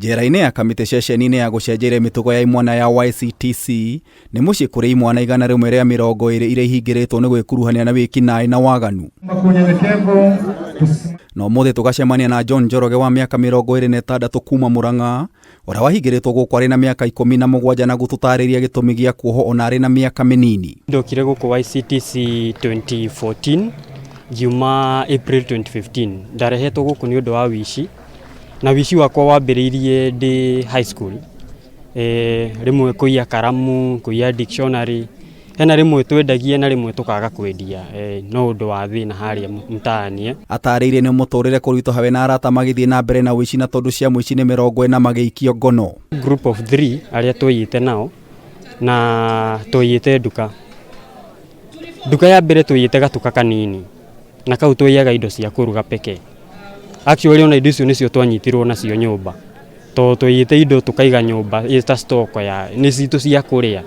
Njera-inĩ ya kamĩtĩ ceceni-inĩ ya gũcenjeria mĩtugo ya imwana ya YCTC nĩ mũciĩ kũrĩ imwana 120 iria ihingĩrĩtwo nĩ gwĩkuruhania na wikinai na waganu. No mũthĩ tũgacemania na John Njoroge wa miaka 26 kuma Murang'a, ũrĩa wahingĩrĩtwo gũkũ arĩ na miaka 17 na gũtũtarĩria gĩtũmi gĩa kuoho ona arĩ na miaka mĩnini. Ndokire gũkũ YCTC 2014 Juma April 2015. Ndarehetwo gũkũ nĩ ũndũ wa wici. Na wici wakwa wambĩrĩirie ndĩ high school. Rĩmwe kũiya karamu, kũiya dictionary. Hena rĩmwe twendagia na rĩmwe tũkaga kwendia. No ũndũ wa thĩna harĩa mtaani. Atarĩirie nĩ mũtũrĩre kũritũ hawe na arata magĩthiĩ na mbere na wici na tondũ cia mũici nĩ 40 magĩikio ngono. Group of 3 arĩa twĩyĩte nao na twĩyĩte nduka. Nduka ya mbere twĩyĩte gatuka kanini. Na kau tũiyaga indo cia kũruga peke. Actually ona indo icio nĩcio twanyitirwo nacio nyũmba. Twĩyĩte indo tukaiga nyũmba ita stock ya nĩ citũ cia kũrĩa.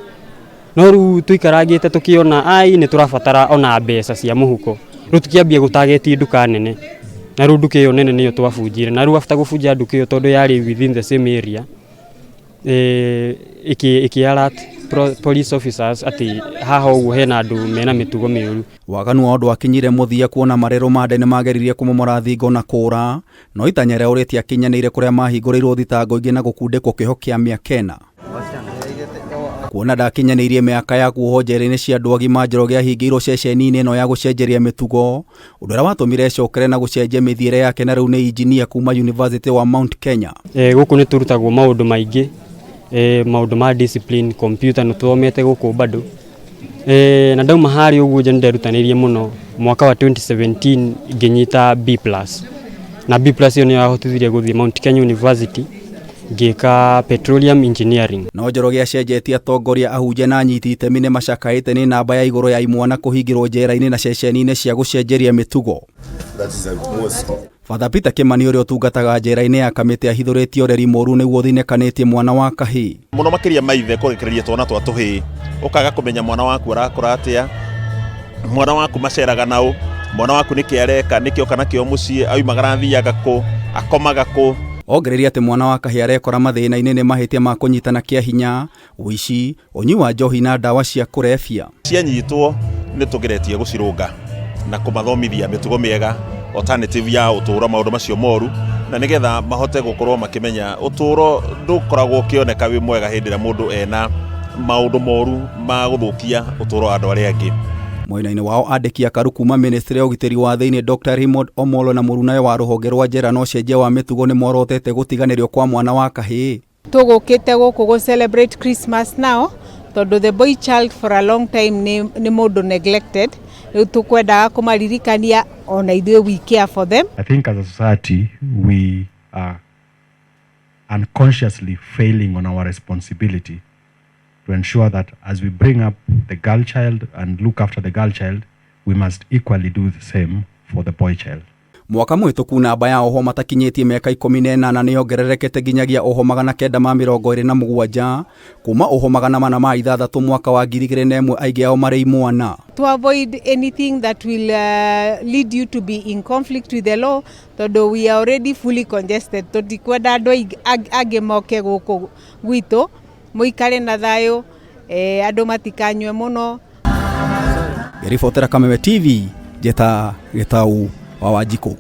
No rĩu tũikarangĩte tũkiona nĩ tũrabatara ona mbeca cia mũhuko. Rĩu tukĩambia gũtagetie nduka nene. Na rĩu nduka ĩyo nene nĩyo twabunjire. Na rĩu after gũbunja nduka ĩyo tondũ yarĩ within the same area. Alert police officers ati haha ũguo hena andũ mena mĩtugo mĩũru. Waganu wa ũndũ akinyire mũthia kuona marero mande nĩ mageririe kũmomora thingo na kũra, no itanya rĩao rĩtiakinyanĩire kũrĩa mahingũrĩirwo thitango ingĩ na gũkundĩkwo kĩoho kĩa mĩaka. Kuona ndakinyanĩirie mĩaka ya kuoho njera-inĩ cia andũ agima, Njoroge ahingĩirwo ceceni-inĩ ĩno ya gũcenjeria mĩtugo, ũndũ ũrĩa watũmire ecokere na gũcenjia mĩthiĩre yake, na rĩu nĩ engineer kuma University wa Mount Kenya. Gũkũ nĩ tũrutagwo maũndũ maingĩ, maũndũ ma discipline, computer nĩ tũthomete gũkũ bado. Na ndauma harĩ ũguo nje nderutanĩirie mũno. Mwaka wa 2017 ngĩnyita B+. Na B+ ĩyo nĩ yahotithirie gũthiĩ Mount Kenya University ngĩka petroleum engineering. No Njoroge acenjetie atongoria ahunjia na anyiti itemi nĩ macakaĩte nĩ namba ya igũrũ ya imwana kũhingĩrwo njera-inĩ na ceceni-inĩ cia gũcenjeria mĩtugo. Father Peter Kimani ũrĩa ũtungataga njera-inĩ ya kamĩtĩ ahithũrĩtie ũreri mũru nĩguo thĩnĩkanĩtie mwana wa kahĩĩ. Mũno makĩria maithe kũrekereria twana twa tũhĩĩ, ũkaga kũmenya mwana waku arakũra atĩa, mwana waku maceraga naũ, mwana waku nĩkĩ areka, nĩkĩ oka nakĩo mũciĩ, aumagara athiaga kũ, akomaga kũ. Ongereria atĩ mwana wa kahĩĩ arekora mathĩna-inĩ nĩ mahĩtia ma kũnyitana kĩa hinya, ũici, ũnyui wa njohi na ndawa cia kũrebia. Cianyitwo nĩ tũgeretie gũcirũnga na kũmathomithia mĩtugo mĩega, alternative ya ũtũũro maũndũ macio moru, na nĩgetha mahote gũkorwo makĩmenya ũtũũro ndũkoragwo ũkĩoneka wĩ mwega hĩndĩ ĩrĩa mũndũ ena maũndũ moru ma gũthũkia ũtũũro wa andũ arĩa angĩ. Mwena-inĩ wao andĩki a karu kuma Ministry ya ũgitĩri wa thĩinĩ Dr. Raymond Omolo na mũrunawe wa rũhonge rwa njera na ũcenjia wa mĩtugo nĩ morotete gũtiganĩrio kwa mwana wa kahĩĩ. Tũgũkĩte gũkũ gũ celebrate Christmas now tondũ the boy child for a long time nĩ mũndũ neglected. Rĩu tũkwendaga kũmaririkania ona ithuĩ we care for them. I think as a society we are unconsciously failing on our responsibility to ensure that as we bring up the girl child and look after the girl child, we must equally do the same for the boy child. Mwaka mũhĩtũku namba ya ohwo matakinyitie mĩaka 18 nĩ yongererekete nginyagia ohwo 927 kuma ohwo 406 mwaka wa 2001, aingĩ ao marĩ imwana. To avoid anything that will lead you to be in conflict with the law, tondũ we are already fully congested. Tũtikwenda andũ angĩ moke gũkũ gwitũ, mũikare na thayũ, andũ matikanyue mũno. Ribotera Kameme TV, Jeta Gĩtaũ wa Wanjikũ.